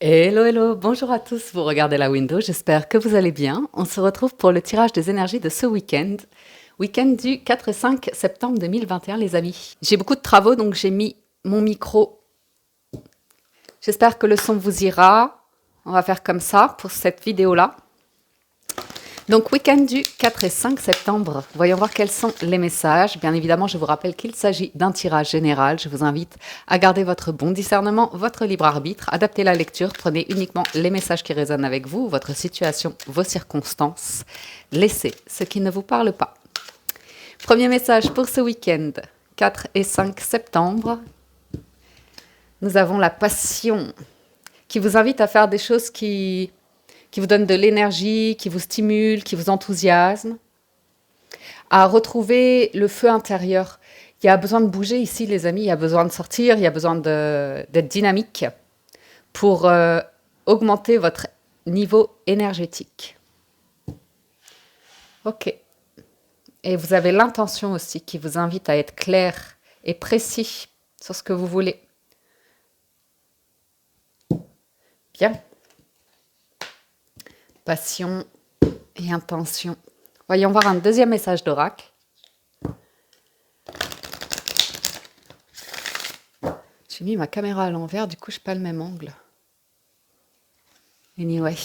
Hello, hello, bonjour à tous, vous regardez la window, j'espère que vous allez bien. On se retrouve pour le tirage des énergies de ce week-end du 4 et 5 septembre 2021 les amis. J'ai beaucoup de travaux donc j'ai mis mon micro. J'espère que le son vous ira. On va faire comme ça pour cette vidéo-là. Donc week-end du 4 et 5 septembre, voyons voir quels sont les messages. Bien évidemment, je vous rappelle qu'il s'agit d'un tirage général. Je vous invite à garder votre bon discernement, votre libre arbitre, adaptez la lecture, prenez uniquement les messages qui résonnent avec vous, votre situation, vos circonstances. Laissez ce qui ne vous parle pas. Premier message pour ce week-end, 4 et 5 septembre. Nous avons la passion qui vous invite à faire des choses qui vous donne de l'énergie, qui vous stimule, qui vous enthousiasme, à retrouver le feu intérieur. Il y a besoin de bouger ici, les amis, il y a besoin de sortir, il y a besoin d'être dynamique pour augmenter votre niveau énergétique. Ok. Et vous avez l'intention aussi qui vous invite à être clair et précis sur ce que vous voulez. Bien. Passion et intention. Voyons voir un deuxième message d'oracle. J'ai mis ma caméra à l'envers, du coup, je n'ai pas le même angle. Anyway.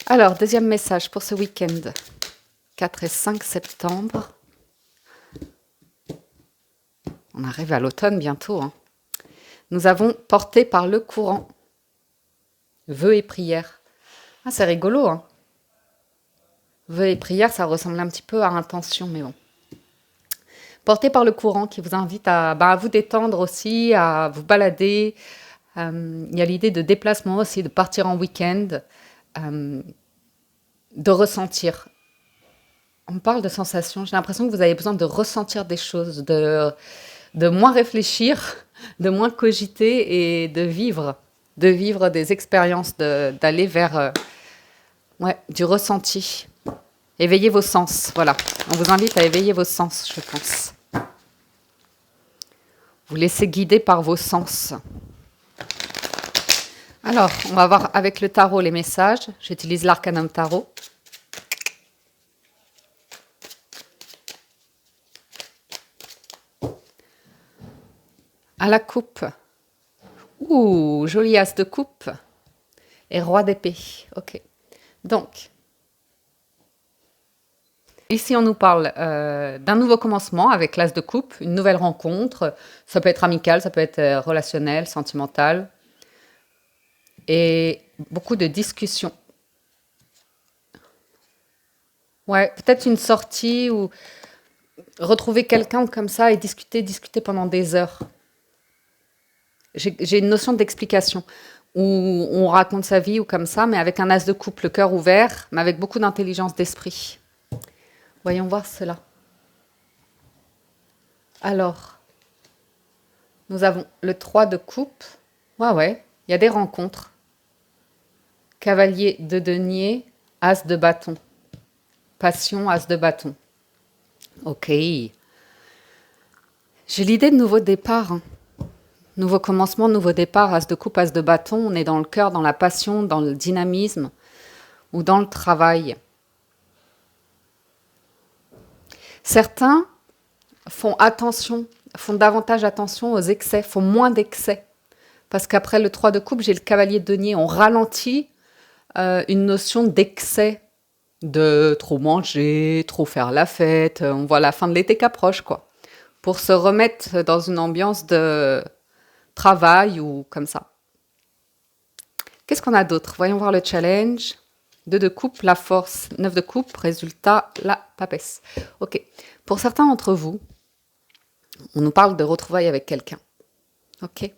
Alors, deuxième message pour ce week-end. 4 et 5 septembre. On arrive à l'automne bientôt. Hein. Nous avons porté par le courant. Vœux et prières. Ah, c'est rigolo. Hein. Vœux et prières, ça ressemble un petit peu à intention, mais bon. Porté par le courant qui vous invite à vous détendre aussi, à vous balader. Il y a l'idée de déplacement aussi, de partir en week-end, de ressentir. On parle de sensations. J'ai l'impression que vous avez besoin de ressentir des choses, de moins réfléchir, de moins cogiter et de vivre des expériences, d'aller vers du ressenti. Éveillez vos sens, voilà. On vous invite à éveiller vos sens, je pense. Vous laissez guider par vos sens. Alors, on va voir avec le tarot les messages. J'utilise l'arcanum tarot. À la coupe. Ouh, joli as de coupe. Et roi d'épée. Ok. Donc, ici, on nous parle d'un nouveau commencement avec l'as de coupe, une nouvelle rencontre. Ça peut être amical, ça peut être relationnel, sentimental. Et beaucoup de discussions. Ouais, peut-être une sortie ou retrouver quelqu'un comme ça et discuter pendant des heures. J'ai une notion d'explication où on raconte sa vie ou comme ça, mais avec un as de coupe, le cœur ouvert, mais avec beaucoup d'intelligence d'esprit. Voyons voir cela. Alors, nous avons le 3 de coupe. Ouais, il y a des rencontres. Cavalier de denier, as de bâton. Passion, as de bâton. Ok. J'ai l'idée de nouveau départ. Hein. Nouveau commencement, nouveau départ, as de coupe, as de bâton. On est dans le cœur, dans la passion, dans le dynamisme ou dans le travail. Certains font davantage attention aux excès, font moins d'excès. Parce qu'après le 3 de coupe, j'ai le cavalier de denier. On ralentit une notion d'excès, de trop manger, trop faire la fête. On voit la fin de l'été qu'approche, quoi. Pour se remettre dans une ambiance de travail ou comme ça. Qu'est-ce qu'on a d'autre? Voyons voir le challenge. 2 de coupe, la force. 9 de coupe, résultat, la papesse. Ok. Pour certains d'entre vous, on nous parle de retrouvailles avec quelqu'un. Ok.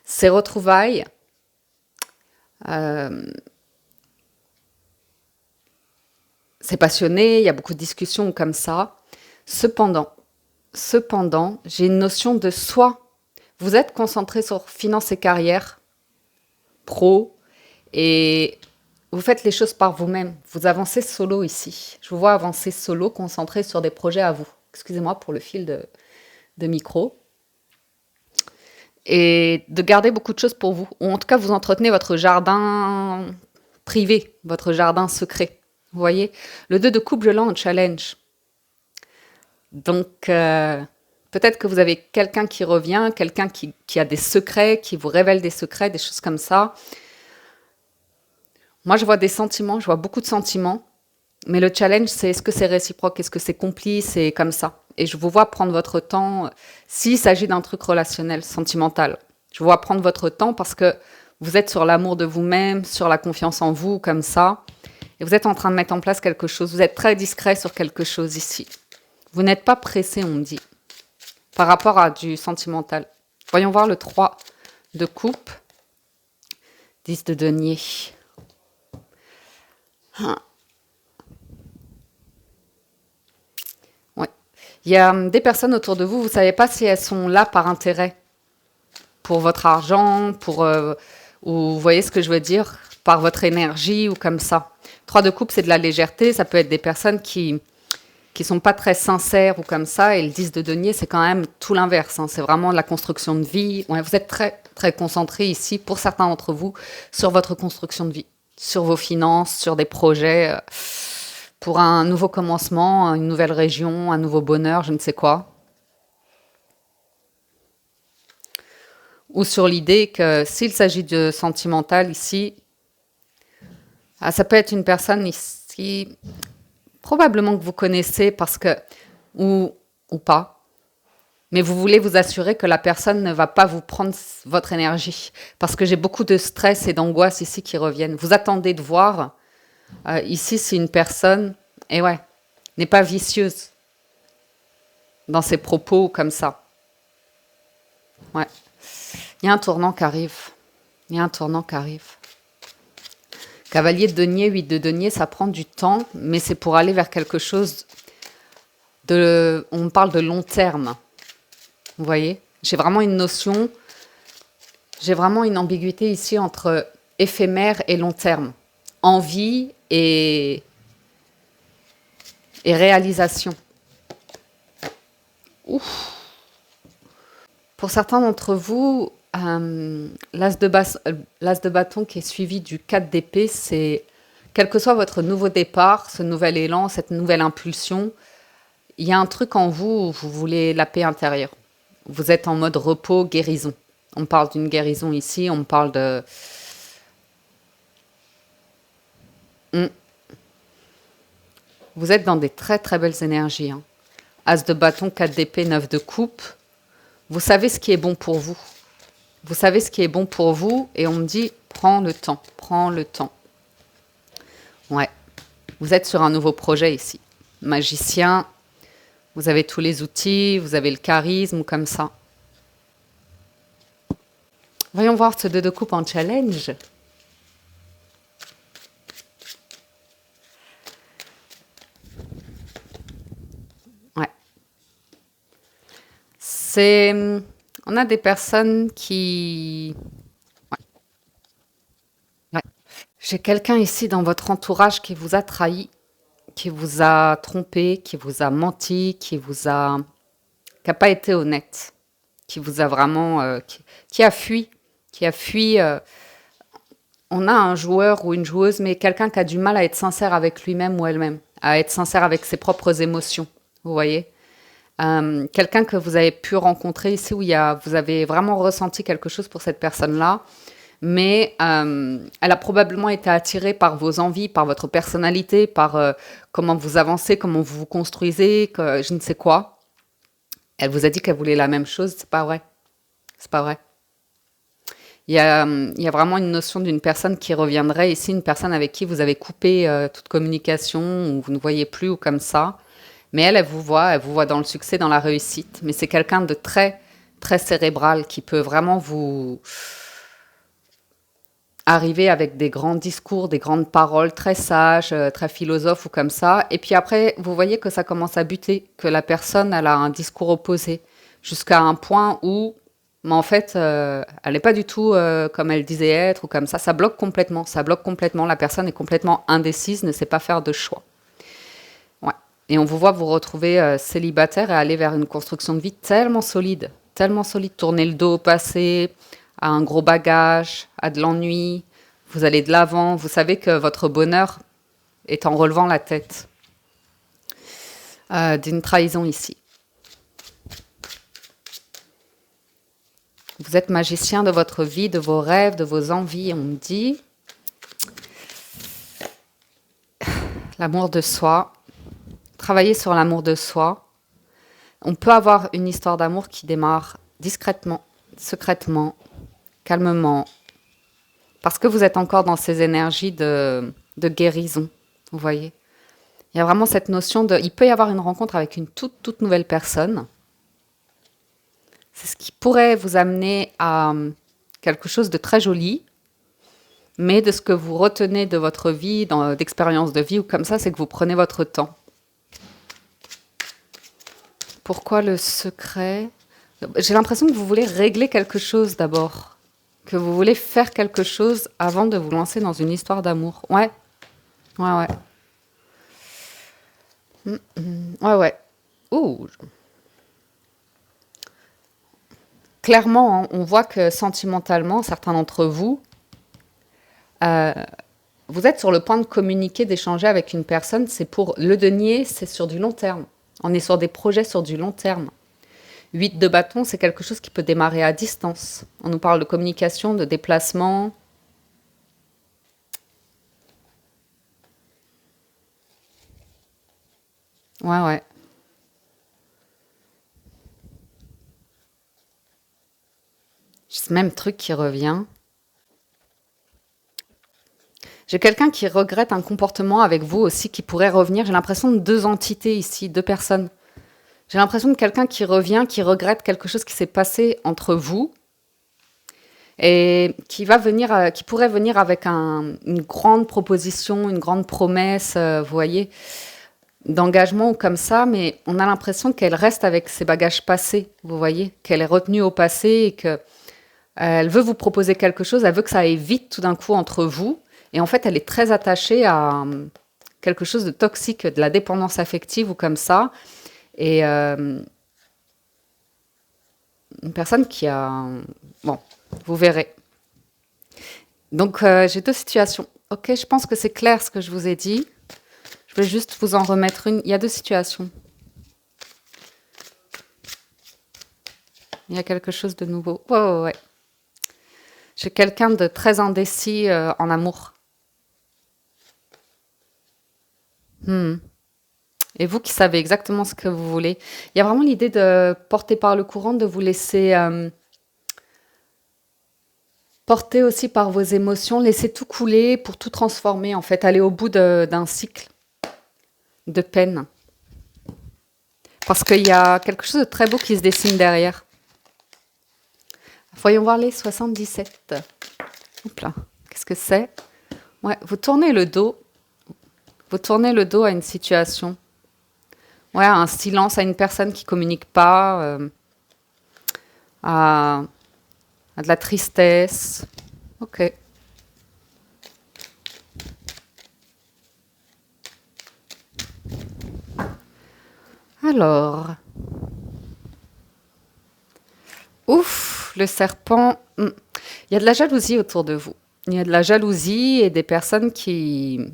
Ces retrouvailles, c'est passionné, il y a beaucoup de discussions comme ça. Cependant, j'ai une notion de soit vous êtes concentré sur finances et carrière, pro, et vous faites les choses par vous-même. Vous avancez solo ici. Je vous vois avancer solo, concentré sur des projets à vous. Excusez-moi pour le fil de micro. et de garder beaucoup de choses pour vous. Ou en tout cas, vous entretenez votre jardin privé, votre jardin secret. Vous voyez? Le 2 de coupe, je l'ai en challenge. Donc, peut-être que vous avez quelqu'un qui revient, quelqu'un qui a des secrets, qui vous révèle des secrets, des choses comme ça. Moi, je vois des sentiments, je vois beaucoup de sentiments. Mais le challenge, c'est est-ce que c'est réciproque, est-ce que c'est complice, et comme ça. Et je vous vois prendre votre temps, s'il s'agit d'un truc relationnel, sentimental. Je vous vois prendre votre temps parce que vous êtes sur l'amour de vous-même, sur la confiance en vous, comme ça. Et vous êtes en train de mettre en place quelque chose. Vous êtes très discret sur quelque chose ici. Vous n'êtes pas pressé, on me dit, par rapport à du sentimental. Voyons voir le 3 de coupe, 10 de denier. Ah. Ouais. Il y a des personnes autour de vous, vous ne savez pas si elles sont là par intérêt, pour votre argent, ou vous voyez ce que je veux dire, par votre énergie ou comme ça. 3 de coupe, c'est de la légèreté, ça peut être des personnes qui sont pas très sincères ou comme ça, et le 10 de denier, c'est quand même tout l'inverse, hein. C'est vraiment de la construction de vie. Ouais, vous êtes très, très concentré ici, pour certains d'entre vous, sur votre construction de vie, sur vos finances, sur des projets, pour un nouveau commencement, une nouvelle région, un nouveau bonheur, je ne sais quoi. Ou sur l'idée que s'il s'agit de sentimental ici, ça peut être une personne ici, probablement que vous connaissez parce que, ou pas, mais vous voulez vous assurer que la personne ne va pas vous prendre votre énergie. Parce que j'ai beaucoup de stress et d'angoisse ici qui reviennent. Vous attendez de voir, ici, si une personne, et ouais, n'est pas vicieuse dans ses propos comme ça. Ouais. Il y a un tournant qui arrive. Il y a un tournant qui arrive. Cavalier de denier, 8 de denier, ça prend du temps, mais c'est pour aller vers quelque chose de... On parle de long terme. Vous voyez? J'ai vraiment une notion, j'ai vraiment une ambiguïté ici entre éphémère et long terme. Envie et réalisation. Ouf. Pour certains d'entre vous, l'as de bâton qui est suivi du 4 d'épée, c'est quel que soit votre nouveau départ, ce nouvel élan, cette nouvelle impulsion, il y a un truc en vous où vous voulez la paix intérieure. Vous êtes en mode repos, guérison. On parle d'une guérison ici, on parle de... Vous êtes dans des très très belles énergies, hein. As de bâton, 4 d'épée, 9 de coupe. Vous savez ce qui est bon pour vous. Vous savez ce qui est bon pour vous et on me dit, prends le temps, prends le temps. Ouais, vous êtes sur un nouveau projet ici. Magicien, vous avez tous les outils, vous avez le charisme, comme ça. Voyons voir ce 2 de coupe en challenge. Ouais. On a des personnes qui... Ouais. J'ai quelqu'un ici dans votre entourage qui vous a trahi, qui vous a trompé, qui vous a menti, qui n'a pas été honnête, qui vous a vraiment... qui a fui, qui a fui... on a un joueur ou une joueuse, mais quelqu'un qui a du mal à être sincère avec lui-même ou elle-même, à être sincère avec ses propres émotions, vous voyez. Quelqu'un que vous avez pu rencontrer ici, où vous avez vraiment ressenti quelque chose pour cette personne-là, mais elle a probablement été attirée par vos envies, par votre personnalité, par comment vous avancez, comment vous vous construisez, que, je ne sais quoi. Elle vous a dit qu'elle voulait la même chose, c'est pas vrai. C'est pas vrai. Il y a vraiment une notion d'une personne qui reviendrait ici, une personne avec qui vous avez coupé toute communication, ou vous ne voyez plus, ou comme ça. Mais elle vous voit dans le succès, dans la réussite. Mais c'est quelqu'un de très, très cérébral qui peut vraiment vous arriver avec des grands discours, des grandes paroles, très sages, très philosophes ou comme ça. Et puis après, vous voyez que ça commence à buter, que la personne, elle a un discours opposé, jusqu'à un point où, mais en fait, elle n'est pas du tout comme elle disait être ou comme ça. Ça bloque complètement, ça bloque complètement. La personne est complètement indécise, ne sait pas faire de choix. Ouais. Et on vous voit vous retrouver célibataire et aller vers une construction de vie tellement solide, tellement solide. Tournez le dos au passé, à un gros bagage, à de l'ennui. Vous allez de l'avant. Vous savez que votre bonheur est en relevant la tête. D'une trahison ici. Vous êtes magicien de votre vie, de vos rêves, de vos envies, on me dit. L'amour de soi. Travailler sur l'amour de soi. On peut avoir une histoire d'amour qui démarre discrètement, secrètement, calmement, parce que vous êtes encore dans ces énergies de guérison, vous voyez. Il y a vraiment cette notion de... Il peut y avoir une rencontre avec une toute nouvelle personne. C'est ce qui pourrait vous amener à quelque chose de très joli, mais de ce que vous retenez de votre vie, d'expérience de vie ou comme ça, c'est que vous prenez votre temps. Pourquoi le secret? J'ai l'impression que vous voulez régler quelque chose d'abord, que vous voulez faire quelque chose avant de vous lancer dans une histoire d'amour. Ouais. Ouais. Ouh. Clairement, hein, on voit que sentimentalement, certains d'entre vous, vous êtes sur le point de communiquer, d'échanger avec une personne. C'est pour le denier, c'est sur du long terme. On est sur des projets sur du long terme. 8 de bâton, c'est quelque chose qui peut démarrer à distance. On nous parle de communication, de déplacement. Ouais. Ce même truc qui revient. J'ai quelqu'un qui regrette un comportement avec vous aussi qui pourrait revenir. J'ai l'impression de 2 entités ici, 2 personnes. J'ai l'impression de quelqu'un qui revient, qui regrette quelque chose qui s'est passé entre vous et qui pourrait venir avec une grande proposition, une grande promesse, vous voyez, d'engagement ou comme ça, mais on a l'impression qu'elle reste avec ses bagages passés, vous voyez, qu'elle est retenue au passé et que elle veut vous proposer quelque chose, elle veut que ça aille vite tout d'un coup entre vous, et en fait, elle est très attachée à quelque chose de toxique, de la dépendance affective ou comme ça, et une personne qui a... Bon, vous verrez. Donc, j'ai 2 situations. Ok, je pense que c'est clair ce que je vous ai dit. Je vais juste vous en remettre une. Il y a 2 situations. Il y a quelque chose de nouveau. Ouais. J'ai quelqu'un de très indécis en amour. Et vous qui savez exactement ce que vous voulez. Il y a vraiment l'idée de porter par le courant, de vous laisser porter aussi par vos émotions, laisser tout couler pour tout transformer, en fait, aller au bout d'un cycle de peine. Parce qu'il y a quelque chose de très beau qui se dessine derrière. Voyons voir les 77. Hop là, qu'est-ce que c'est? Ouais, vous tournez le dos. Vous tournez le dos à une situation. Ouais, à un silence, à une personne qui communique pas, à de la tristesse. Ok. Alors. Ouf, le serpent. Il y a de la jalousie autour de vous. Il y a de la jalousie et des personnes qui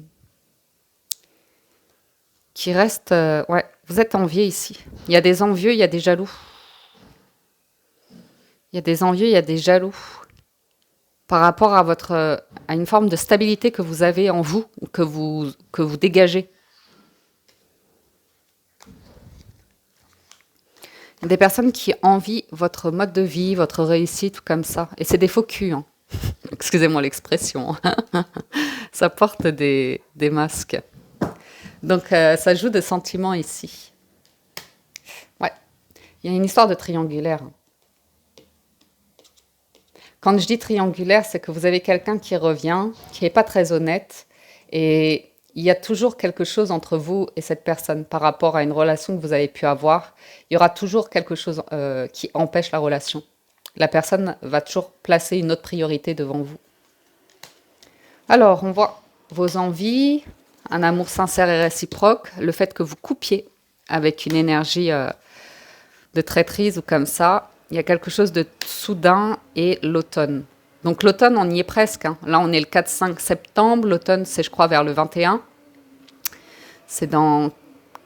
restent... ouais, vous êtes envieux ici. Il y a des envieux, il y a des jaloux. Il y a des envieux, il y a des jaloux. Par rapport à à une forme de stabilité que vous avez en vous, que vous dégagez. Il y a des personnes qui envient votre mode de vie, votre réussite, ou comme ça. Et c'est des faux culs, hein. Excusez-moi l'expression. Ça porte des masques. Donc, ça joue de sentiments ici. Ouais. Il y a une histoire de triangulaire. Quand je dis triangulaire, c'est que vous avez quelqu'un qui revient, qui n'est pas très honnête, et il y a toujours quelque chose entre vous et cette personne par rapport à une relation que vous avez pu avoir. Il y aura toujours quelque chose qui empêche la relation. La personne va toujours placer une autre priorité devant vous. Alors, on voit vos envies, un amour sincère et réciproque, le fait que vous coupiez avec une énergie de traîtrise ou comme ça, il y a quelque chose de soudain et l'automne. Donc l'automne, on y est presque, hein. Là, on est le 4-5 septembre. L'automne, c'est, je crois, vers le 21. C'est dans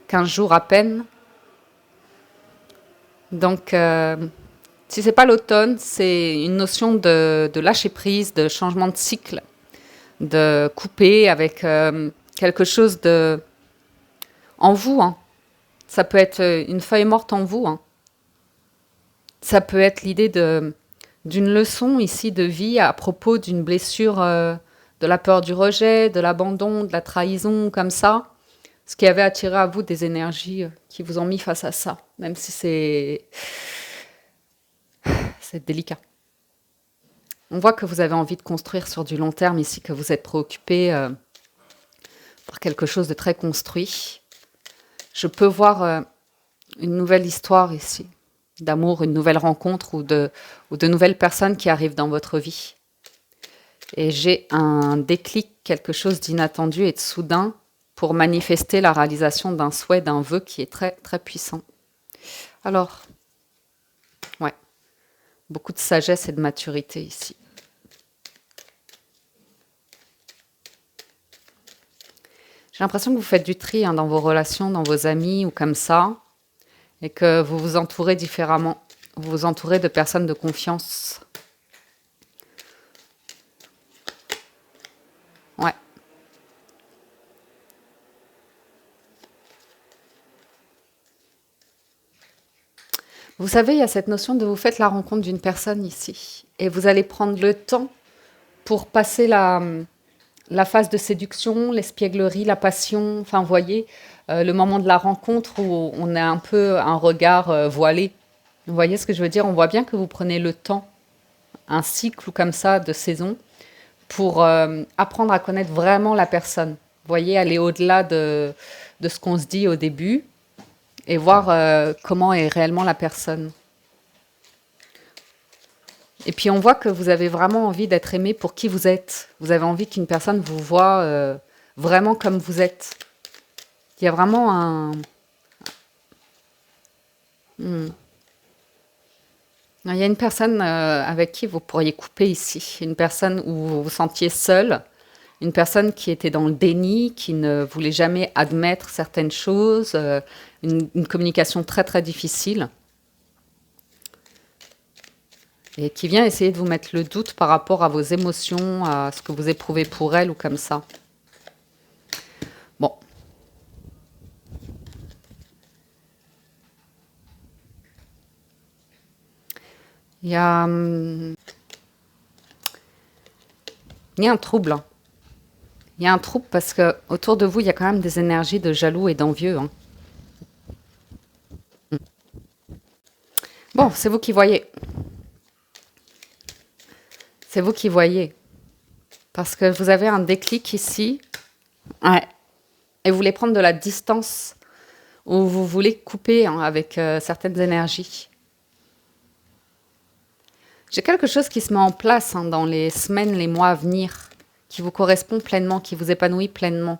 15 jours à peine. Donc, si c'est pas l'automne, c'est une notion de lâcher prise, de changement de cycle, de couper avec quelque chose de en vous, hein. Ça peut être une feuille morte en vous, hein. Ça peut être l'idée d'une leçon ici de vie à propos d'une blessure, de la peur du rejet, de l'abandon, de la trahison, comme ça. Ce qui avait attiré à vous des énergies qui vous ont mis face à ça, même si c'est délicat. On voit que vous avez envie de construire sur du long terme ici, que vous êtes préoccupé par quelque chose de très construit. Je peux voir une nouvelle histoire ici, d'amour, une nouvelle rencontre ou de nouvelles personnes qui arrivent dans votre vie. Et j'ai un déclic, quelque chose d'inattendu et de soudain pour manifester la réalisation d'un souhait, d'un vœu qui est très, très puissant. Alors, ouais, beaucoup de sagesse et de maturité ici. J'ai l'impression que vous faites du tri dans vos relations, dans vos amis ou comme ça, et que vous vous entourez différemment. Vous vous entourez de personnes de confiance. Ouais. Vous savez, il y a cette notion de vous faites la rencontre d'une personne ici, et vous allez prendre le temps pour passer la phase de séduction, l'espièglerie, la passion, enfin, vous voyez, le moment de la rencontre où on a un peu un regard voilé. Vous voyez ce que je veux dire? On voit bien que vous prenez le temps, un cycle ou comme ça de saison, pour apprendre à connaître vraiment la personne. Vous voyez, aller au-delà de ce qu'on se dit au début et voir comment est réellement la personne. Et puis on voit que vous avez vraiment envie d'être aimé pour qui vous êtes. Vous avez envie qu'une personne vous voie vraiment comme vous êtes. Il y a vraiment un... Hmm. Il y a une personne avec qui vous pourriez couper ici. Une personne où vous vous sentiez seul. Une personne qui était dans le déni, qui ne voulait jamais admettre certaines choses. Une communication très très difficile. Et qui vient essayer de vous mettre le doute par rapport à vos émotions, à ce que vous éprouvez pour elle ou comme ça. Bon. Il y a un trouble. Il y a un trouble parce que autour de vous, il y a quand même des énergies de jaloux et d'envieux, hein. Bon, c'est vous qui voyez. C'est vous qui voyez. Parce que vous avez un déclic ici. Ouais. Et vous voulez prendre de la distance. Ou vous voulez couper avec certaines énergies. J'ai quelque chose qui se met en place dans les semaines, les mois à venir, qui vous correspond pleinement, qui vous épanouit pleinement.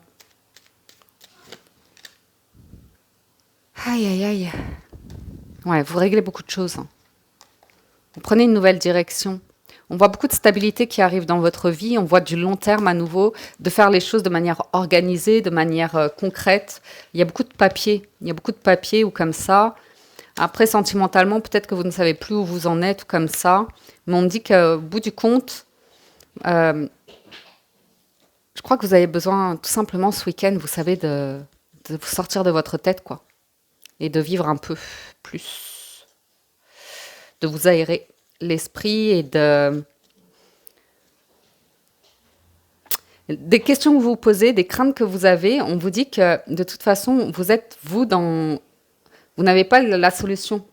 Aïe, aïe, aïe. Ouais, vous réglez beaucoup de choses. Vous prenez une nouvelle direction. On voit beaucoup de stabilité qui arrive dans votre vie. On voit du long terme à nouveau, de faire les choses de manière organisée, de manière concrète. Il y a beaucoup de papier. Il y a beaucoup de papier ou comme ça. Après, sentimentalement, peut-être que vous ne savez plus où vous en êtes ou comme ça. Mais on me dit qu'au bout du compte, je crois que vous avez besoin tout simplement ce week-end, vous savez, de vous sortir de votre tête, quoi. Et de vivre un peu plus. De vous aérer l'esprit et des questions que vous vous posez, des craintes que vous avez. On vous dit que de toute façon, vous êtes, vous n'avez pas la solution.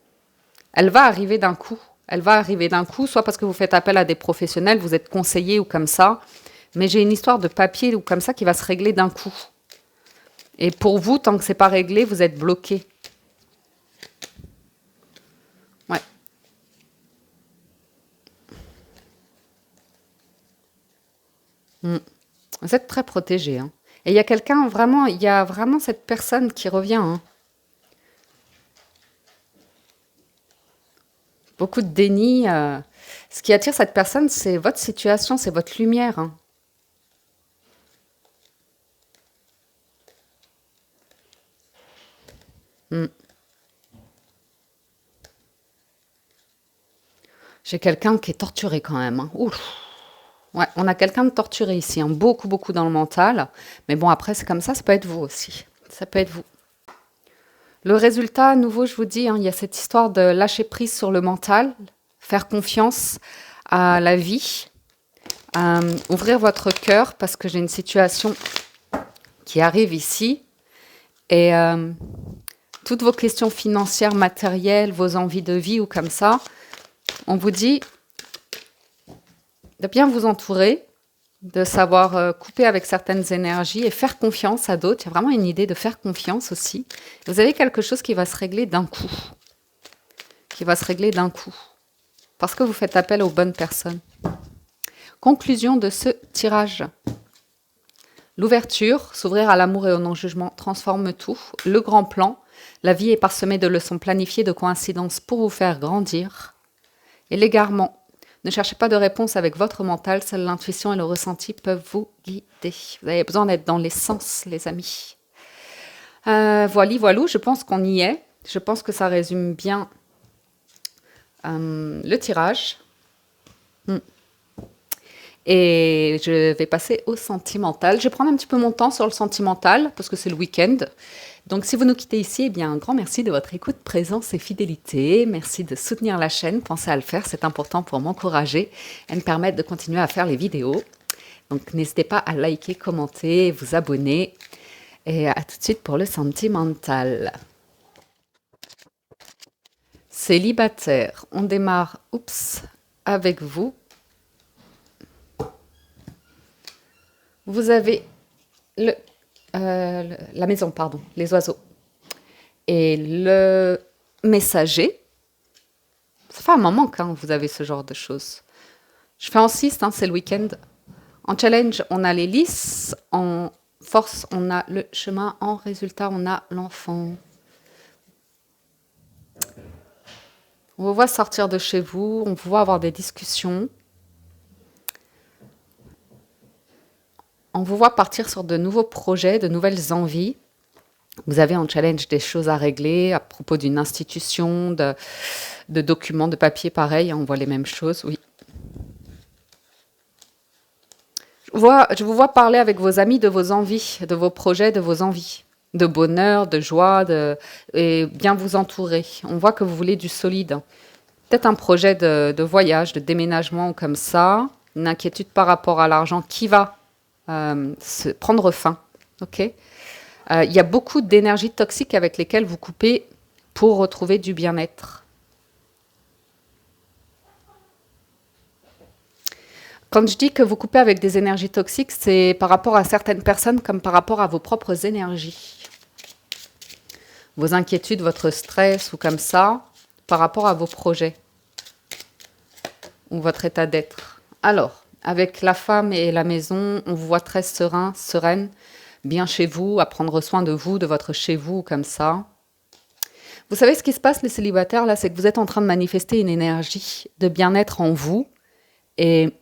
Elle va arriver d'un coup. Elle va arriver d'un coup, soit parce que vous faites appel à des professionnels, vous êtes conseillé ou comme ça. Mais j'ai une histoire de papier ou comme ça qui va se régler d'un coup. Et pour vous, tant que c'est pas réglé, vous êtes bloqué. Ouais. Vous êtes très protégé, hein. Et il y a quelqu'un vraiment, il y a vraiment cette personne qui revient, hein. Beaucoup de déni. Ce qui attire cette personne, c'est votre situation, c'est votre lumière, hein. Mm. J'ai quelqu'un qui est torturé quand même, hein. Ouf. Ouais, on a quelqu'un de torturé ici, hein. Beaucoup, beaucoup dans le mental. Mais bon, après, c'est comme ça peut être vous aussi. Ça peut être vous. Le résultat, à nouveau, je vous dis, hein, il y a cette histoire de lâcher prise sur le mental, faire confiance à la vie, ouvrir votre cœur parce que j'ai une situation qui arrive ici et toutes vos questions financières, matérielles, vos envies de vie ou comme ça, on vous dit de bien vous entourer, de savoir couper avec certaines énergies et faire confiance à d'autres. Il y a vraiment une idée de faire confiance aussi. Vous avez quelque chose qui va se régler d'un coup. Qui va se régler d'un coup. Parce que vous faites appel aux bonnes personnes. Conclusion de ce tirage. L'ouverture, s'ouvrir à l'amour et au non-jugement, transforme tout. Le grand plan, la vie est parsemée de leçons planifiées, de coïncidences pour vous faire grandir. Et l'égarement, ne cherchez pas de réponse avec votre mental, seule l'intuition et le ressenti peuvent vous guider. Vous avez besoin d'être dans l'essence, les amis. Voilou, je pense qu'on y est. Je pense que ça résume bien le tirage. Et je vais passer au sentimental. Je vais prendre un petit peu mon temps sur le sentimental parce que c'est le week-end. Donc, si vous nous quittez ici, eh bien, un grand merci de votre écoute, présence et fidélité. Merci de soutenir la chaîne. Pensez à le faire, c'est important pour m'encourager et me permettre de continuer à faire les vidéos. Donc, n'hésitez pas à liker, commenter, vous abonner. Et à tout de suite pour le sentimental. Célibataire, on démarre, avec vous. Vous avez la maison, pardon, les oiseaux. Et le messager. Ça fait un moment quand vous avez ce genre de choses. Je fais en 6, hein, c'est le week-end. En challenge, on a les lys. En force, on a le chemin. En résultat, on a l'enfant. On vous voit sortir de chez vous. On vous voit avoir des discussions. On vous voit partir sur de nouveaux projets, de nouvelles envies. Vous avez en challenge des choses à régler à propos d'une institution, de documents, de papier, pareil, on voit les mêmes choses, oui. Je vous vois parler avec vos amis de vos envies, de vos projets, de vos envies, de bonheur, de joie, et bien vous entourer. On voit que vous voulez du solide. Peut-être un projet de voyage, de déménagement comme ça, une inquiétude par rapport à l'argent qui va se prendre fin, ok. Il y a beaucoup d'énergie toxique avec lesquelles vous coupez pour retrouver du bien-être. Quand je dis que vous coupez avec des énergies toxiques, c'est par rapport à certaines personnes comme par rapport à vos propres énergies. Vos inquiétudes, votre stress ou comme ça, par rapport à vos projets ou votre état d'être. Alors, avec la femme et la maison, on vous voit très serein, sereine, bien chez vous, à prendre soin de vous, de votre chez vous, comme ça. Vous savez ce qui se passe, les célibataires, là, c'est que vous êtes en train de manifester une énergie de bien-être en vous et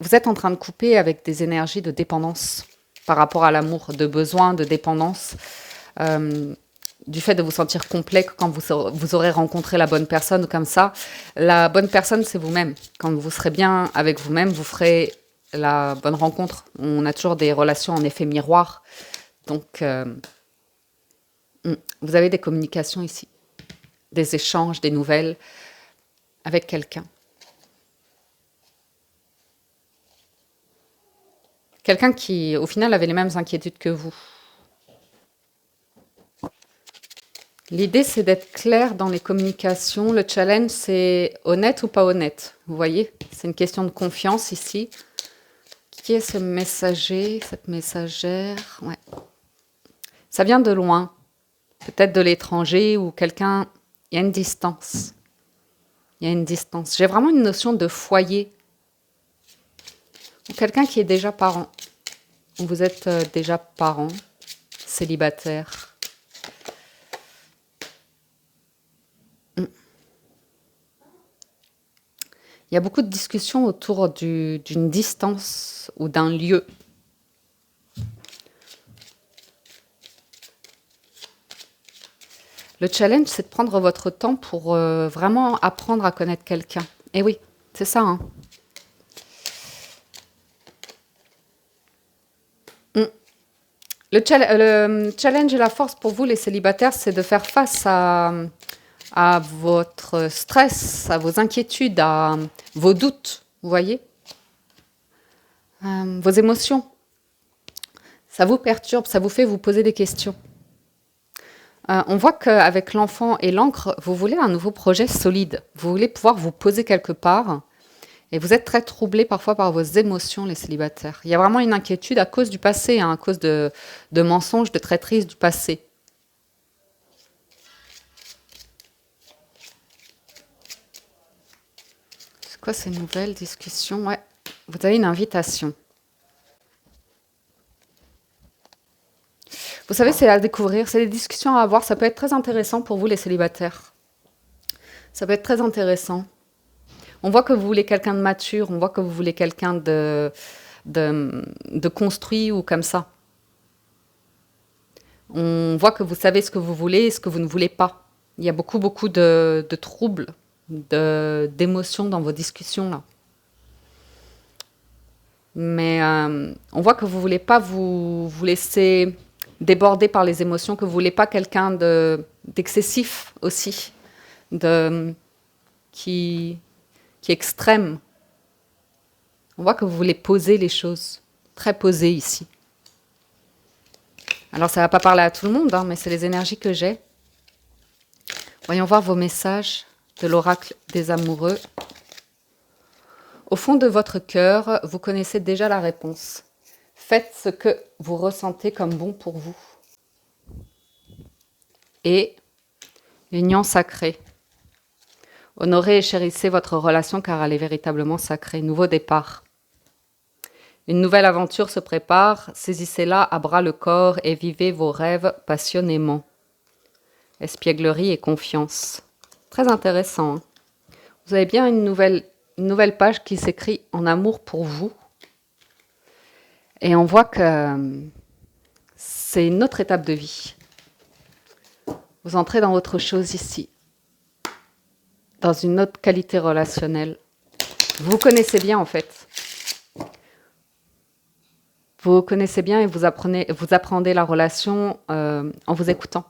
vous êtes en train de couper avec des énergies de dépendance par rapport à l'amour, de besoin, de dépendance, du fait de vous sentir complet quand vous aurez rencontré la bonne personne comme ça. La bonne personne, c'est vous-même. Quand vous serez bien avec vous-même, vous ferez la bonne rencontre. On a toujours des relations en effet miroir. Donc, vous avez des communications ici, des échanges, des nouvelles avec quelqu'un. Quelqu'un qui, au final, avait les mêmes inquiétudes que vous. L'idée, c'est d'être clair dans les communications. Le challenge, c'est honnête ou pas honnête. Vous voyez, c'est une question de confiance ici. Qui est ce messager, cette messagère? Ouais. Ça vient de loin, peut-être de l'étranger ou quelqu'un... Il y a une distance. Il y a une distance. J'ai vraiment une notion de foyer. Ou quelqu'un qui est déjà parent. Vous êtes déjà parent, célibataire. y a beaucoup de discussions autour d'une distance ou d'un lieu. Le challenge, c'est de prendre votre temps pour vraiment apprendre à connaître quelqu'un. Et oui, c'est ça, hein. Mm. Le challenge et la force pour vous, les célibataires, c'est de faire face à votre stress, à vos inquiétudes, à vos doutes, vous voyez. Vos émotions. Ça vous perturbe, ça vous fait vous poser des questions. On voit qu'avec l'enfant et l'encre, vous voulez un nouveau projet solide. Vous voulez pouvoir vous poser quelque part. Et vous êtes très troublé parfois par vos émotions, les célibataires. Il y a vraiment une inquiétude à cause du passé, hein, à cause de mensonges, de traîtrises du passé. C'est quoi ces nouvelles discussions? Ouais, vous avez une invitation. Vous savez, c'est à découvrir, c'est des discussions à avoir. Ça peut être très intéressant pour vous, les célibataires. Ça peut être très intéressant. On voit que vous voulez quelqu'un de mature, on voit que vous voulez quelqu'un de construit ou comme ça. On voit que vous savez ce que vous voulez et ce que vous ne voulez pas. Il y a beaucoup, beaucoup de troubles, d'émotions dans vos discussions là. Mais on voit que vous ne voulez pas vous laisser déborder par les émotions, que vous ne voulez pas quelqu'un d'excessif aussi, qui est extrême. On voit que vous voulez poser les choses, très posées ici. Alors ça ne va pas parler à tout le monde, hein, mais c'est les énergies que j'ai. Voyons voir vos messages de l'oracle des amoureux. Au fond de votre cœur, vous connaissez déjà la réponse. Faites ce que vous ressentez comme bon pour vous. Et l'union sacrée. Honorez et chérissez votre relation car elle est véritablement sacrée. Nouveau départ. Une nouvelle aventure se prépare. Saisissez-la à bras le corps et vivez vos rêves passionnément. Espièglerie et confiance. Très intéressant, hein. Vous avez bien une nouvelle page qui s'écrit en amour pour vous. Et on voit que c'est une autre étape de vie. Vous entrez dans autre chose ici. Dans une autre qualité relationnelle. Vous vous connaissez bien en fait. Vous vous connaissez bien et vous apprenez la relation en vous écoutant.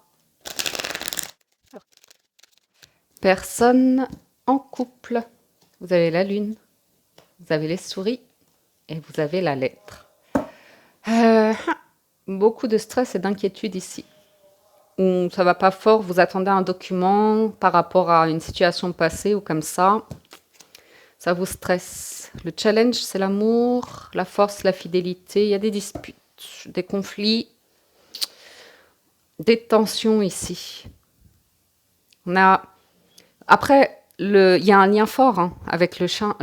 Personne en couple. Vous avez la lune, vous avez les souris et vous avez la lettre. Beaucoup de stress et d'inquiétude ici. Ça va pas fort, vous attendez un document par rapport à une situation passée ou comme ça. Ça vous stresse. Le challenge, c'est l'amour, la force, la fidélité. Il y a des disputes, des conflits, des tensions ici. Après, il y a un lien fort, hein, avec le chien.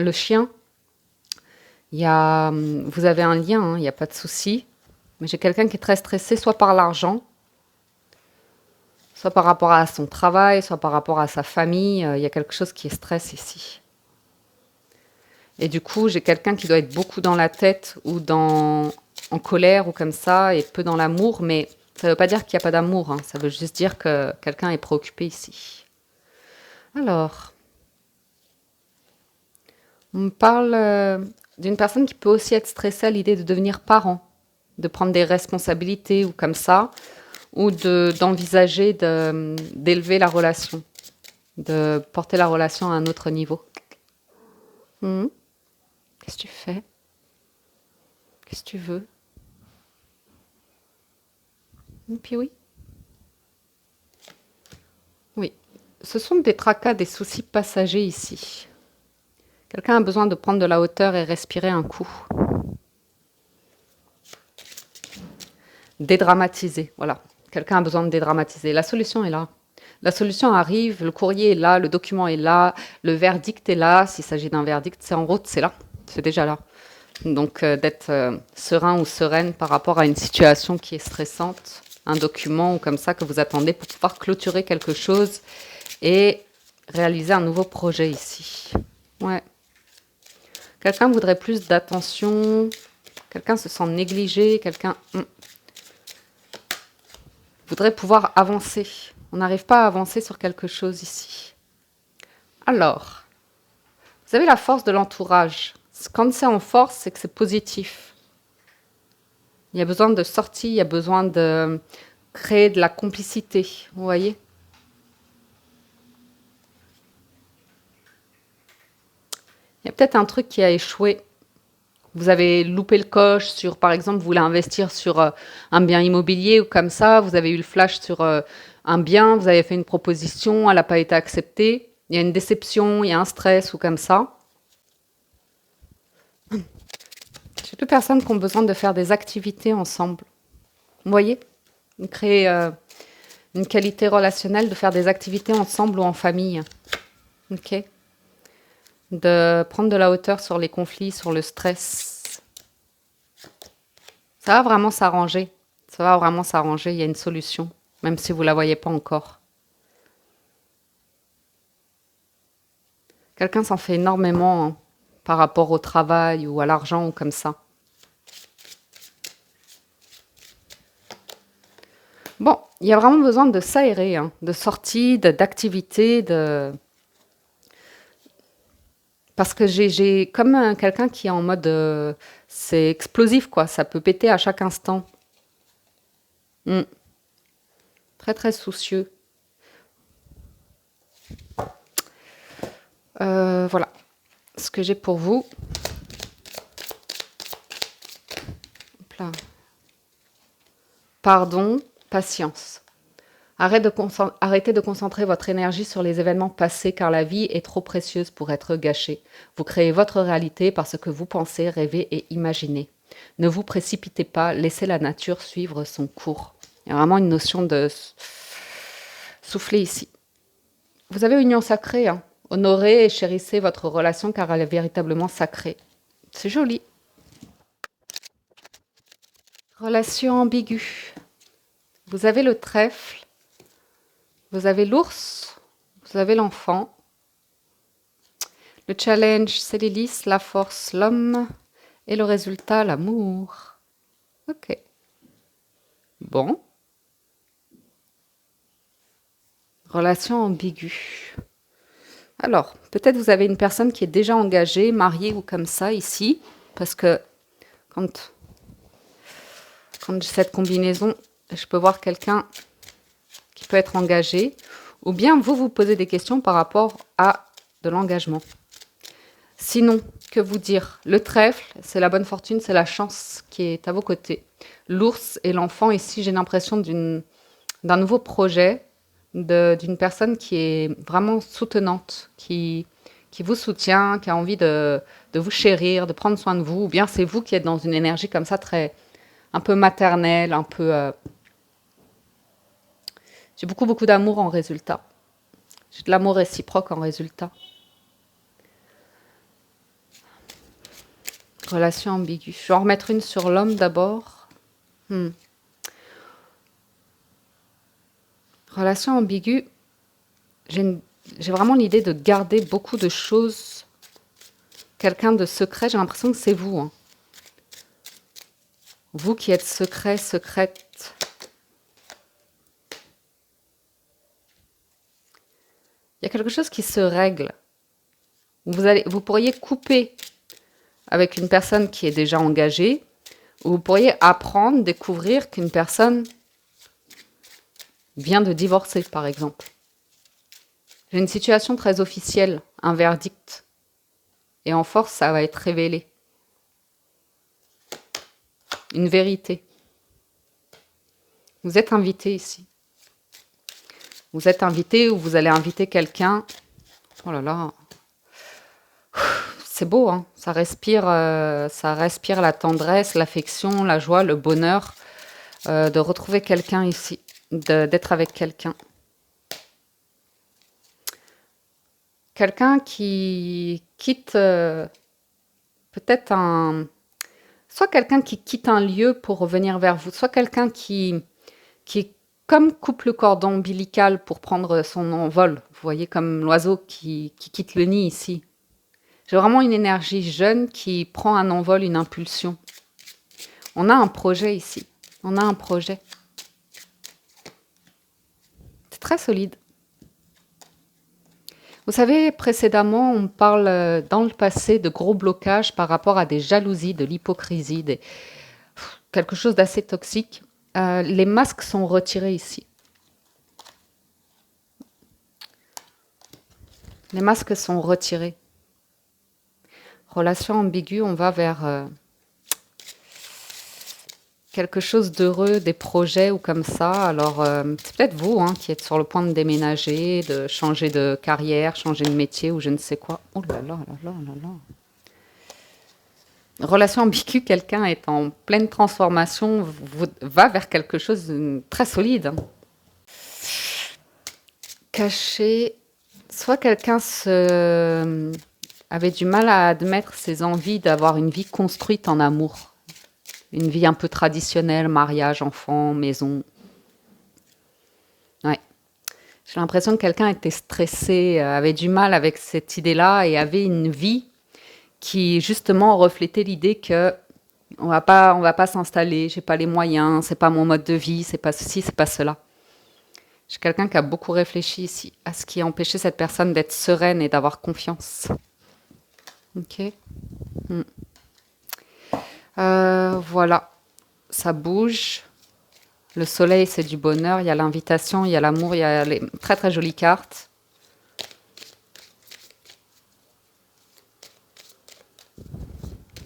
Vous avez un lien, hein, il n'y a pas de souci. Mais j'ai quelqu'un qui est très stressé, soit par l'argent, soit par rapport à son travail, soit par rapport à sa famille. Il y a quelque chose qui est stress ici. Et du coup, j'ai quelqu'un qui doit être beaucoup dans la tête ou en colère ou comme ça, et peu dans l'amour. Mais ça ne veut pas dire qu'il n'y a pas d'amour, hein. Ça veut juste dire que quelqu'un est préoccupé ici. Alors, on me parle d'une personne qui peut aussi être stressée à l'idée de devenir parent, de prendre des responsabilités ou comme ça, ou d'envisager d'élever la relation, de porter la relation à un autre niveau. Qu'est-ce que tu fais? Qu'est-ce que tu veux? Puis oui. Oui. Ce sont des tracas, des soucis passagers ici. Quelqu'un a besoin de prendre de la hauteur et respirer un coup. Dédramatiser, voilà. Quelqu'un a besoin de dédramatiser. La solution est là. La solution arrive, le courrier est là, le document est là, le verdict est là. S'il s'agit d'un verdict, c'est en route, c'est là. C'est déjà là. Donc d'être serein ou sereine par rapport à une situation qui est stressante, un document ou comme ça que vous attendez pour pouvoir clôturer quelque chose et réaliser un nouveau projet ici. Ouais. Quelqu'un voudrait plus d'attention. Quelqu'un se sent négligé. Quelqu'un voudrait pouvoir avancer. On n'arrive pas à avancer sur quelque chose ici. Alors, vous avez la force de l'entourage. Quand c'est en force, c'est que c'est positif. Il y a besoin de sortie, il y a besoin de créer de la complicité. Vous voyez ? Il y a peut-être un truc qui a échoué. Vous avez loupé le coche sur, par exemple, vous voulez investir sur un bien immobilier ou comme ça, vous avez eu le flash sur un bien, vous avez fait une proposition, elle n'a pas été acceptée, il y a une déception, il y a un stress ou comme ça. J'ai deux personnes qui ont besoin de faire des activités ensemble. Vous voyez ? Créer une qualité relationnelle, de faire des activités ensemble ou en famille. Ok ? De prendre de la hauteur sur les conflits, sur le stress. Ça va vraiment s'arranger. Ça va vraiment s'arranger. Il y a une solution, même si vous ne la voyez pas encore. Quelqu'un s'en fait énormément hein, par rapport au travail ou à l'argent ou comme ça. Bon, il y a vraiment besoin de s'aérer, hein, de sortie, d'activité, Parce que j'ai comme quelqu'un qui est en mode... c'est explosif, quoi. Ça peut péter à chaque instant. Très, très soucieux. Voilà ce que j'ai pour vous. Hop là. Pardon, patience. Arrêtez de concentrer votre énergie sur les événements passés car la vie est trop précieuse pour être gâchée. Vous créez votre réalité par ce que vous pensez, rêvez et imaginez. Ne vous précipitez pas, laissez la nature suivre son cours. Il y a vraiment une notion de souffler ici. Vous avez une union sacrée. Hein. Honorez et chérissez votre relation car elle est véritablement sacrée. C'est joli. Relation ambiguë. Vous avez le trèfle. Vous avez l'ours, vous avez l'enfant. Le challenge, c'est l'hélice, la force, l'homme. Et le résultat, l'amour. Ok. Bon. Relation ambiguë. Alors, peut-être vous avez une personne qui est déjà engagée, mariée ou comme ça ici. Parce que quand j'ai cette combinaison, je peux voir quelqu'un qui peut être engagé, ou bien vous posez des questions par rapport à de l'engagement. Sinon, que vous dire? Le trèfle, c'est la bonne fortune, c'est la chance qui est à vos côtés. L'ours et l'enfant, ici, j'ai l'impression d'un nouveau projet, d'une personne qui est vraiment soutenante, qui vous soutient, qui a envie de vous chérir, de prendre soin de vous, ou bien c'est vous qui êtes dans une énergie comme ça, un peu maternelle, un peu... J'ai beaucoup d'amour en résultat. J'ai de l'amour réciproque en résultat. Relation ambiguë. Je vais en remettre une sur l'homme d'abord. Relation ambiguë. J'ai vraiment l'idée de garder beaucoup de choses. Quelqu'un de secret, j'ai l'impression que c'est vous. Hein. Vous qui êtes secret, secrète. Il y a quelque chose qui se règle. Vous pourriez couper avec une personne qui est déjà engagée, ou vous pourriez apprendre, découvrir qu'une personne vient de divorcer, par exemple. J'ai une situation très officielle, un verdict. Et en force, ça va être révélé. Une vérité. Vous êtes invité ici. Vous êtes invité ou vous allez inviter quelqu'un. Oh là là. C'est beau, hein. Ça respire la tendresse, l'affection, la joie, le bonheur de retrouver quelqu'un ici, d'être avec quelqu'un. Quelqu'un qui quitte peut-être soit quelqu'un qui quitte un lieu pour revenir vers vous, soit quelqu'un qui comme coupe le cordon ombilical pour prendre son envol. Vous voyez, comme l'oiseau qui quitte le nid ici. J'ai vraiment une énergie jeune qui prend un envol, une impulsion. On a un projet ici. On a un projet. C'est très solide. Vous savez, précédemment, on parle dans le passé de gros blocages par rapport à des jalousies, de l'hypocrisie, quelque chose d'assez toxique. Les masques sont retirés ici. Les masques sont retirés. Relation ambiguë, on va vers quelque chose d'heureux, des projets ou comme ça. Alors, c'est peut-être vous qui êtes sur le point de déménager, de changer de carrière, changer de métier ou je ne sais quoi. Oh là là là là là là. Relation ambiguë, quelqu'un est en pleine transformation, va vers quelque chose de très solide. Caché, soit quelqu'un avait du mal à admettre ses envies d'avoir une vie construite en amour. Une vie un peu traditionnelle, mariage, enfant, maison. Ouais. J'ai l'impression que quelqu'un était stressé, avait du mal avec cette idée-là et avait une vie qui justement reflétait l'idée que on va pas s'installer, j'ai pas les moyens, c'est pas mon mode de vie, c'est pas ceci, c'est pas cela. J'ai quelqu'un qui a beaucoup réfléchi ici à ce qui a empêché cette personne d'être sereine et d'avoir confiance. Ok. Voilà, ça bouge. Le soleil, c'est du bonheur. Il y a l'invitation, il y a l'amour, il y a les très très jolies cartes.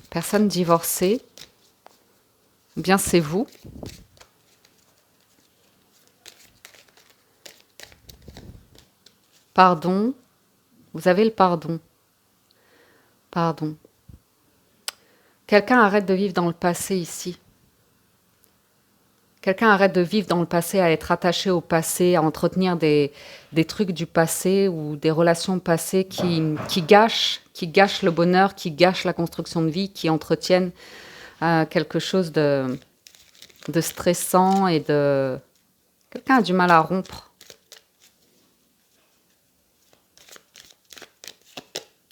Personne divorcée. Ou bien c'est vous. Pardon. Vous avez le pardon. Pardon. Quelqu'un arrête de vivre dans le passé ici. Quelqu'un arrête de vivre dans le passé, à être attaché au passé, à entretenir des trucs du passé ou des relations passées qui gâchent le bonheur, qui gâchent la construction de vie, qui entretiennent quelque chose de stressant et de... Quelqu'un a du mal à rompre.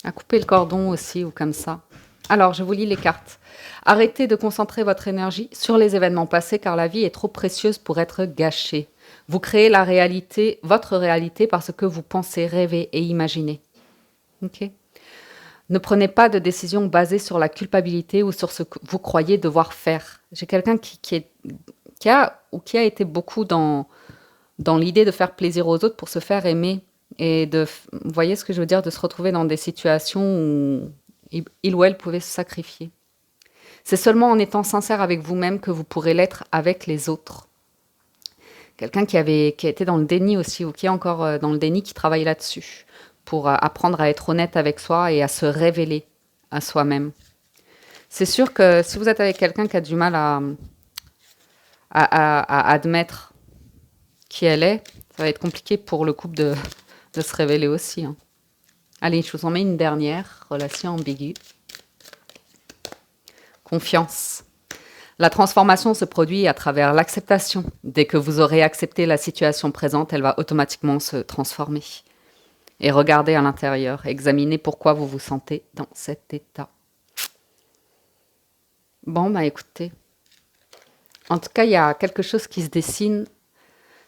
À couper le cordon aussi ou comme ça. Alors, je vous lis les cartes. Arrêtez de concentrer votre énergie sur les événements passés car la vie est trop précieuse pour être gâchée. Vous créez la réalité, votre réalité parce que vous pensez, rêvez et imaginez. Ok. Ne prenez pas de décision basée sur la culpabilité ou sur ce que vous croyez devoir faire. J'ai quelqu'un qui a été beaucoup dans l'idée de faire plaisir aux autres pour se faire aimer et vous voyez ce que je veux dire, de se retrouver dans des situations où il ou elle pouvait se sacrifier. C'est seulement en étant sincère avec vous-même que vous pourrez l'être avec les autres. Quelqu'un qui a été dans le déni aussi, ou qui est encore dans le déni, qui travaille là-dessus, pour apprendre à être honnête avec soi et à se révéler à soi-même. C'est sûr que si vous êtes avec quelqu'un qui a du mal à admettre qui elle est, ça va être compliqué pour le couple de se révéler aussi. Allez, je vous en mets une dernière, relation ambiguë. Confiance. La transformation se produit à travers l'acceptation. Dès que vous aurez accepté la situation présente, elle va automatiquement se transformer. Et regardez à l'intérieur, examinez pourquoi vous vous sentez dans cet état. Bon, bah écoutez. En tout cas, il y a quelque chose qui se dessine.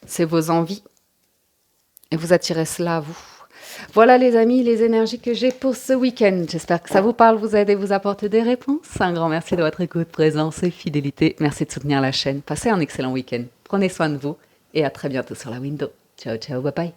C'est vos envies. Et vous attirez cela à vous. Voilà les amis, les énergies que j'ai pour ce week-end. J'espère que ça vous parle, vous aide et vous apporte des réponses. Un grand merci de votre écoute, présence et fidélité. Merci de soutenir la chaîne. Passez un excellent week-end. Prenez soin de vous et à très bientôt sur la window. Ciao, ciao, bye bye.